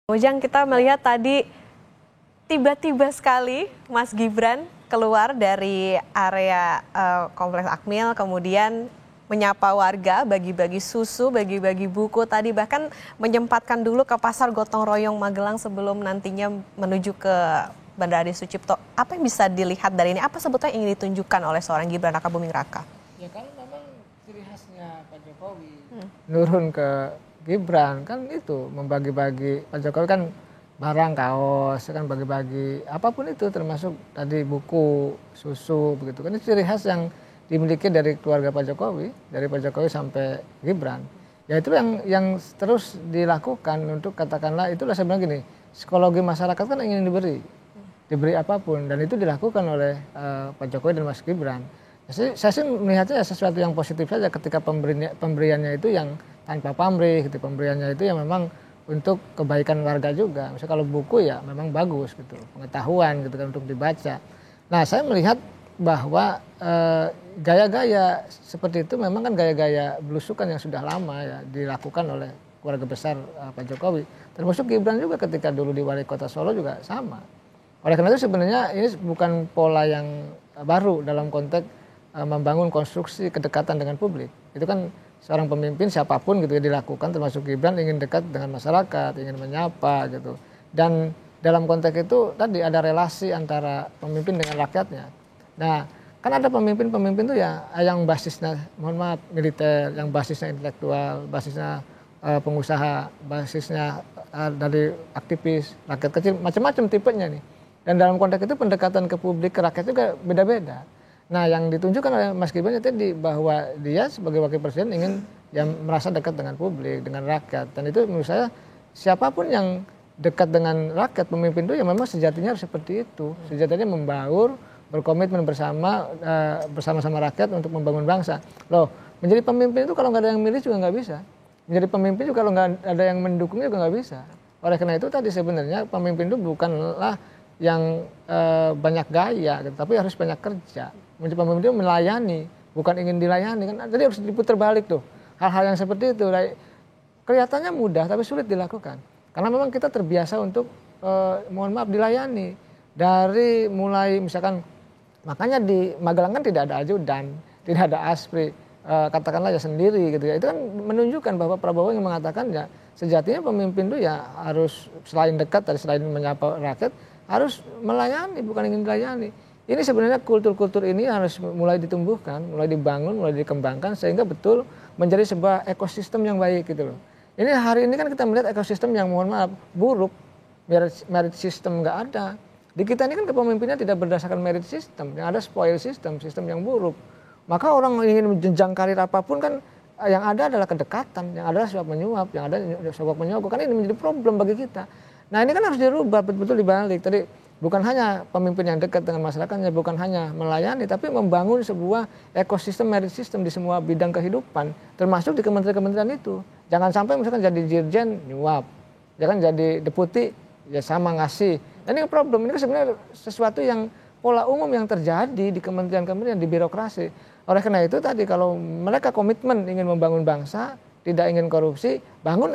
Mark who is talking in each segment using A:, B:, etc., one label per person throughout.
A: Ujang, kita melihat tadi tiba-tiba sekali Mas Gibran keluar dari area Kompleks Akmil, kemudian menyapa warga, bagi-bagi susu, bagi-bagi buku, tadi bahkan menyempatkan dulu ke Pasar Gotong Royong Magelang sebelum nantinya menuju ke Bandara Adi Sucipto. Apa yang bisa dilihat dari ini? Apa sebetulnya yang ingin ditunjukkan oleh seorang Gibran Rakabuming Raka?
B: Ya kan memang ciri khasnya Pak Jokowi nurun ke Gibran kan itu membagi-bagi. Pak Jokowi kan barang kaos kan bagi-bagi apapun itu termasuk tadi buku, susu begitu kan, itu ciri khas yang dimiliki dari keluarga Pak Jokowi, dari Pak Jokowi sampai Gibran. Ya itu yang terus dilakukan untuk katakanlah itulah sebenarnya gini, psikologi masyarakat kan ingin diberi apapun, dan itu dilakukan oleh Pak Jokowi dan Mas Gibran. Saya sih melihatnya sesuatu yang positif saja ketika pemberiannya itu yang tanpa pamrih, gitu. Pemberiannya itu yang memang untuk kebaikan warga juga. Misalnya kalau buku ya memang bagus gitu, pengetahuan gitu kan untuk dibaca. Nah saya melihat bahwa gaya-gaya seperti itu memang kan gaya-gaya belusukan yang sudah lama ya dilakukan oleh keluarga besar Pak Jokowi. Termasuk Gibran juga ketika dulu di Wali Kota Solo juga sama. Oleh karena itu sebenarnya ini bukan pola yang baru dalam konteks membangun konstruksi kedekatan dengan publik. Itu kan seorang pemimpin siapapun gitu ya dilakukan, termasuk Gibran ingin dekat dengan masyarakat, ingin menyapa gitu. Dan dalam konteks itu tadi ada relasi antara pemimpin dengan rakyatnya. Nah, kan ada pemimpin-pemimpin tuh ya yang basisnya mohon maaf militer, yang basisnya intelektual, basisnya pengusaha, basisnya dari aktivis, rakyat kecil, macam-macam tipenya nih. Dan dalam konteks itu pendekatan ke publik, ke rakyat juga beda-beda. Nah yang ditunjukkan oleh Mas Gibran tadi bahwa dia sebagai wakil presiden ingin yang merasa dekat dengan publik, dengan rakyat. Dan itu menurut saya siapapun yang dekat dengan rakyat, pemimpin itu ya memang sejatinya harus seperti itu. Sejatinya membaur, berkomitmen bersama-sama rakyat untuk membangun bangsa. Loh, menjadi pemimpin itu kalau nggak ada yang milih juga nggak bisa. Menjadi pemimpin juga kalau nggak ada yang mendukungnya juga nggak bisa. Oleh karena itu tadi sebenarnya pemimpin itu bukanlah yang banyak gaya, tapi harus banyak kerja. Menjadi pemimpin itu melayani, bukan ingin dilayani kan. Jadi harus diputar balik tuh. Hal-hal yang seperti itu kelihatannya mudah tapi sulit dilakukan. Karena memang kita terbiasa untuk mohon maaf dilayani. Dari mulai misalkan makanya di Magelang kan tidak ada ajudan, tidak ada aspri, katakanlah ya sendiri gitu ya. Itu kan menunjukkan bahwa Prabowo yang mengatakan ya sejatinya pemimpin itu ya harus selain dekat, selain menyapa rakyat, harus melayani, bukan ingin dilayani. Ini sebenarnya kultur-kultur ini harus mulai ditumbuhkan, mulai dibangun, mulai dikembangkan sehingga betul menjadi sebuah ekosistem yang baik gitu loh. Ini hari ini kan kita melihat ekosistem yang mohon maaf buruk, merit system nggak ada. Di kita ini kan kepemimpinannya tidak berdasarkan merit system, yang ada spoil system, sistem yang buruk. Maka orang ingin menjenjang karir apapun kan yang ada adalah kedekatan, yang ada suap menyuap, yang ada suap menyogok. Kan ini menjadi problem bagi kita. Nah ini kan harus dirubah betul-betul dibalik. Tadi bukan hanya pemimpin yang dekat dengan masyarakatnya, bukan hanya melayani, tapi membangun sebuah ekosistem merit system di semua bidang kehidupan, termasuk di kementerian-kementerian itu. Jangan sampai misalkan jadi dirjen nyuap, jangan jadi deputi ya sama ngasih. Nah, ini problem, ini sebenarnya sesuatu yang pola umum yang terjadi di kementerian-kementerian, di birokrasi. Oleh karena itu tadi kalau mereka komitmen ingin membangun bangsa, tidak ingin korupsi, bangun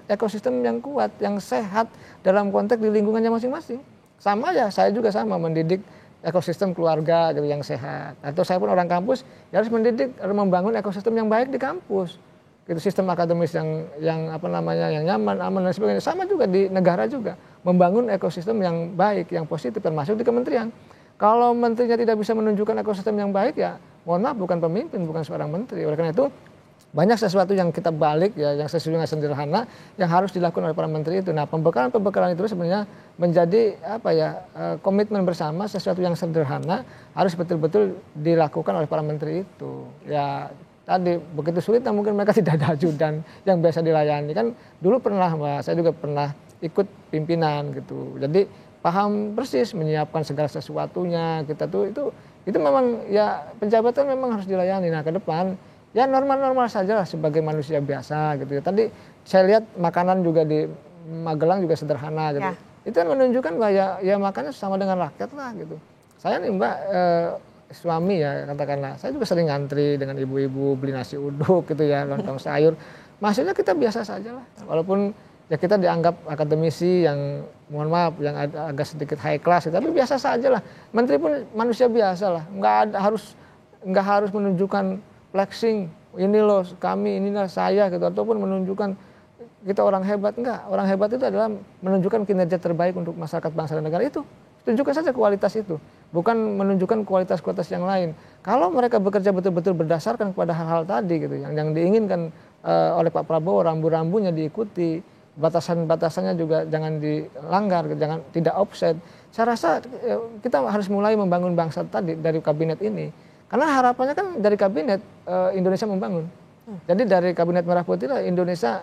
B: ekosistem yang kuat, yang sehat dalam konteks di lingkungannya masing-masing. Sama ya, saya juga sama mendidik ekosistem keluarga gitu yang sehat. Atau saya pun orang kampus ya harus mendidik, harus membangun ekosistem yang baik di kampus. Gitu, sistem akademis yang apa namanya yang nyaman, aman dan sebagainya. Sama juga di negara juga membangun ekosistem yang baik, yang positif termasuk di kementerian. Kalau menterinya tidak bisa menunjukkan ekosistem yang baik ya, mohon maaf bukan pemimpin, bukan seorang menteri. Oleh karena itu banyak sesuatu yang kita balik ya, yang sesungguhnya sederhana yang harus dilakukan oleh para menteri itu. Nah, pembekalan itu sebenarnya menjadi apa ya komitmen bersama, sesuatu yang sederhana harus betul-betul dilakukan oleh para menteri itu. Ya tadi begitu sulit, mungkin mereka tidak ada ajudan yang biasa dilayani kan. Dulu pernah Mbak, saya juga pernah ikut pimpinan gitu. Jadi paham persis menyiapkan segala sesuatunya kita tuh itu memang ya penjabatan memang harus dilayani. Nah, ke depan ya normal-normal saja lah sebagai manusia biasa gitu ya. Tadi saya lihat makanan juga di Magelang juga sederhana gitu. Ya. Itu kan menunjukkan bahwa ya makannya sama dengan rakyat lah gitu. Saya nih Mbak suami ya katakanlah, saya juga sering ngantri dengan ibu-ibu beli nasi uduk gitu ya, lontong sayur. Maksudnya kita biasa saja lah. Walaupun ya kita dianggap akademisi yang mohon maaf yang agak sedikit high class, tapi biasa saja lah. Menteri pun manusia biasa lah, nggak harus menunjukkan flexing, ini loh kami, inilah saya gitu, ataupun menunjukkan kita orang hebat. Enggak, orang hebat itu adalah menunjukkan kinerja terbaik untuk masyarakat bangsa dan negara. Itu tunjukkan saja kualitas itu, bukan menunjukkan kualitas-kualitas yang lain. Kalau mereka bekerja betul-betul berdasarkan kepada hal-hal tadi gitu, yang diinginkan oleh Pak Prabowo, rambu-rambunya diikuti, batasan-batasannya juga jangan dilanggar, jangan tidak offset. Saya rasa kita harus mulai membangun bangsa tadi dari kabinet ini, karena harapannya kan dari kabinet Indonesia membangun. Jadi dari kabinet Merah Putih lah Indonesia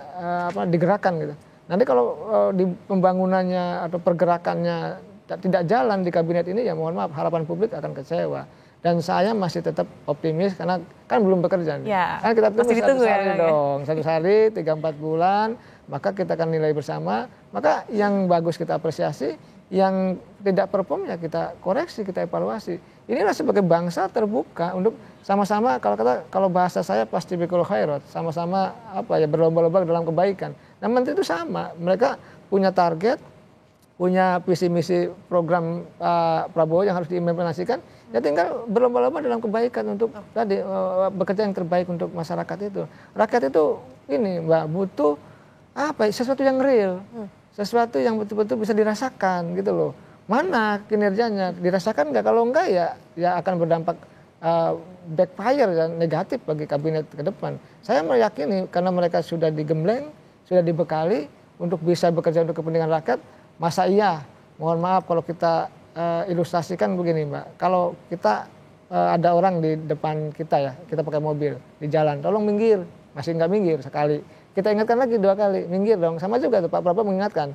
B: digerakkan gitu. Nanti kalau di pembangunannya atau pergerakannya tidak jalan di kabinet ini, ya mohon maaf, harapan publik akan kecewa. Dan saya masih tetap optimis karena kan belum bekerja nih. Ya, kan kita tunggu satu hari dong, 1 hari 3-4 bulan, maka kita akan nilai bersama. Maka yang bagus kita apresiasi, yang tidak perform ya kita koreksi, kita evaluasi. Inilah sebagai bangsa terbuka untuk sama-sama, kalau bahasa saya pasti bikul khairat, sama-sama berlomba-lomba dalam kebaikan. Nah, menteri itu sama, mereka punya target, punya visi misi program Prabowo yang harus diimplementasikan, ya tinggal berlomba-lomba dalam kebaikan untuk tadi bekerja yang terbaik untuk masyarakat itu. Rakyat itu ini Mbak butuh sesuatu yang real, sesuatu yang betul-betul bisa dirasakan gitu loh. Mana kinerjanya dirasakan nggak? Kalau enggak ya akan berdampak backfire dan negatif bagi kabinet ke depan. Saya meyakini karena mereka sudah digembleng, sudah dibekali untuk bisa bekerja untuk kepentingan rakyat. Masa iya, mohon maaf kalau kita ilustrasikan begini Mbak, kalau kita ada orang di depan kita ya, kita pakai mobil di jalan, tolong minggir, masih nggak minggir sekali, kita ingatkan lagi 2 kali, minggir dong. Sama juga tuh Pak Prabowo mengingatkan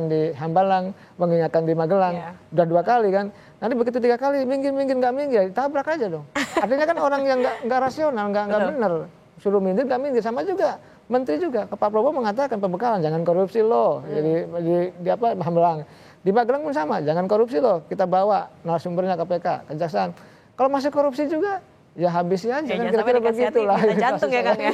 B: di Hambalang, mengingatkan di Magelang, udah 2 kali kan, nanti begitu 3 kali, minggir nggak minggir, tabrak aja dong. Artinya kan orang yang nggak rasional, nggak benar, suruh minggir nggak minggir. Sama juga menteri juga, Pak Prabowo mengatakan pembekalan, jangan korupsi loh, di Hambalang. Di Magelang pun sama, jangan korupsi loh, kita bawa narasumbernya KPK, Kejaksaan. Kalau masih korupsi juga, ya habisi aja kan, kira-kira begitulah.
A: Jantung ya Kang ya.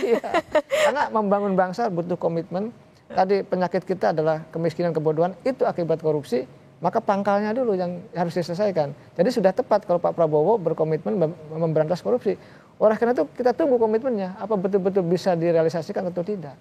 B: Karena membangun bangsa butuh komitmen. Tadi penyakit kita adalah kemiskinan, kebodohan, itu akibat korupsi, maka pangkalnya dulu yang harus diselesaikan. Jadi sudah tepat kalau Pak Prabowo berkomitmen memberantas korupsi. Oleh karena itu kita tunggu komitmennya, apa betul-betul bisa direalisasikan atau tidak.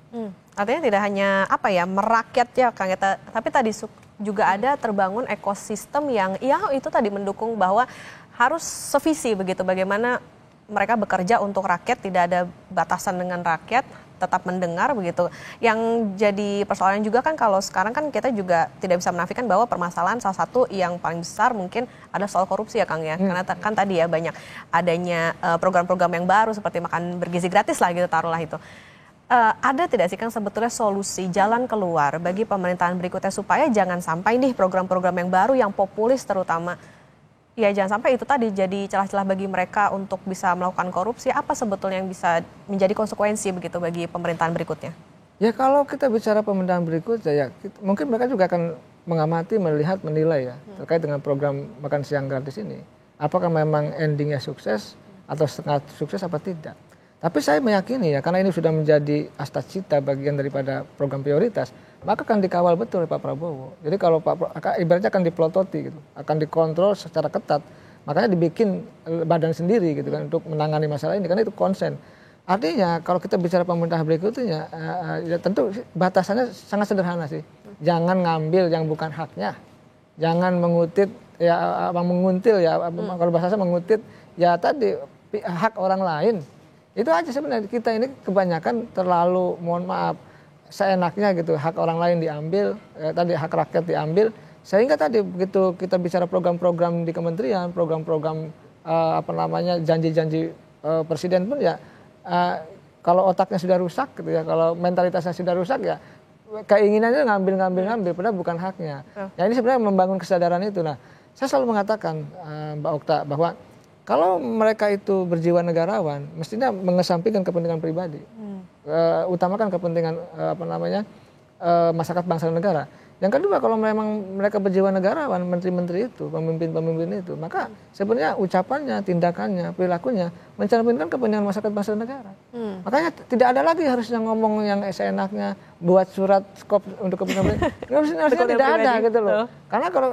A: Artinya tidak hanya merakyat ya Kang, tapi tadi juga ada terbangun ekosistem yang itu tadi mendukung bahwa harus sevisi begitu, bagaimana mereka bekerja untuk rakyat, tidak ada batasan dengan rakyat, tetap mendengar begitu. Yang jadi persoalan juga kan kalau sekarang kan kita juga tidak bisa menafikan bahwa permasalahan salah satu yang paling besar mungkin ada soal korupsi ya Kang ya. Karena kan tadi ya banyak adanya program-program yang baru seperti makan bergizi gratis lah gitu, taruhlah itu. Ada tidak sih Kang sebetulnya solusi jalan keluar bagi pemerintahan berikutnya supaya jangan sampai nih program-program yang baru yang populis terutama, ya jangan sampai itu tadi jadi celah-celah bagi mereka untuk bisa melakukan korupsi. Apa sebetulnya yang bisa menjadi konsekuensi begitu bagi pemerintahan berikutnya?
B: Ya kalau kita bicara pemerintahan berikutnya ya mungkin mereka juga akan mengamati, melihat, menilai ya terkait dengan program makan siang gratis ini. Apakah memang endingnya sukses atau setengah sukses apa tidak. Tapi saya meyakini ya karena ini sudah menjadi astacita bagian daripada program prioritas, maka akan dikawal betul oleh Pak Prabowo. Jadi kalau ibaratnya akan dipelototi gitu, akan dikontrol secara ketat. Makanya dibikin badan sendiri gitu kan untuk menangani masalah ini karena itu konsen. Artinya kalau kita bicara pemerintah berikutnya ya tentu batasannya sangat sederhana sih. Jangan ngambil yang bukan haknya. Jangan menguntil kalau bahasa saya menguntit ya tadi hak orang lain. Itu aja sebenarnya, kita ini kebanyakan terlalu mohon maaf seenaknya gitu, hak orang lain diambil, tadi hak rakyat diambil, sehingga tadi begitu kita bicara program-program di kementerian, program-program janji-janji presiden pun ya kalau otaknya sudah rusak gitu ya, kalau mentalitasnya sudah rusak ya keinginannya ngambil padahal bukan haknya. Ya ini sebenarnya membangun kesadaran itu. Nah, saya selalu mengatakan Mbak Okta bahwa kalau mereka itu berjiwa negarawan, mestinya mengesampingkan kepentingan pribadi, utamakan kepentingan masyarakat bangsa dan negara. Yang kedua, kalau memang mereka berjiwa negarawan, menteri-menteri itu, pemimpin-pemimpin itu, maka sebenarnya ucapannya, tindakannya, perilakunya mencerminkan kepentingan masyarakat bangsa dan negara. Makanya tidak ada lagi harusnya ngomong yang seenaknya, buat surat skop untuk kepentingan harusnya tidak ada gitu loh. Karena kalau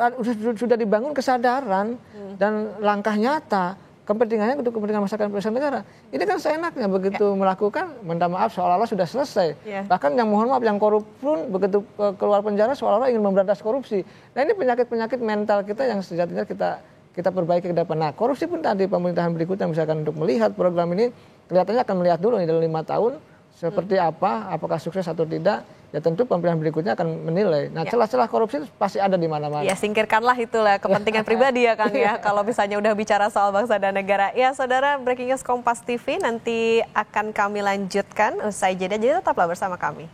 B: sudah dibangun kesadaran dan langkah nyata, kepentingannya untuk kepentingan masyarakat dan negara. Ini kan seenaknya begitu melakukan, minta maaf seolah-olah sudah selesai. Bahkan yang mohon maaf, yang korup pun begitu keluar penjara seolah-olah ingin memberantas korupsi. Nah ini penyakit-penyakit mental kita yang sejatinya kita perbaiki ke depan. Nah korupsi pun tadi pemerintahan berikutnya misalkan untuk melihat program ini, kelihatannya akan melihat dulu nih dalam 5 tahun seperti apa, apakah sukses atau tidak. Ya tentu pemerintahan berikutnya akan menilai. Nah celah-celah korupsi itu pasti ada di mana-mana.
A: Ya singkirkanlah itulah kepentingan pribadi ya Kang ya. Kalau misalnya udah bicara soal bangsa dan negara. Ya saudara, Breaking News Kompas TV nanti akan kami lanjutkan usai jeda. Jadi tetaplah bersama kami.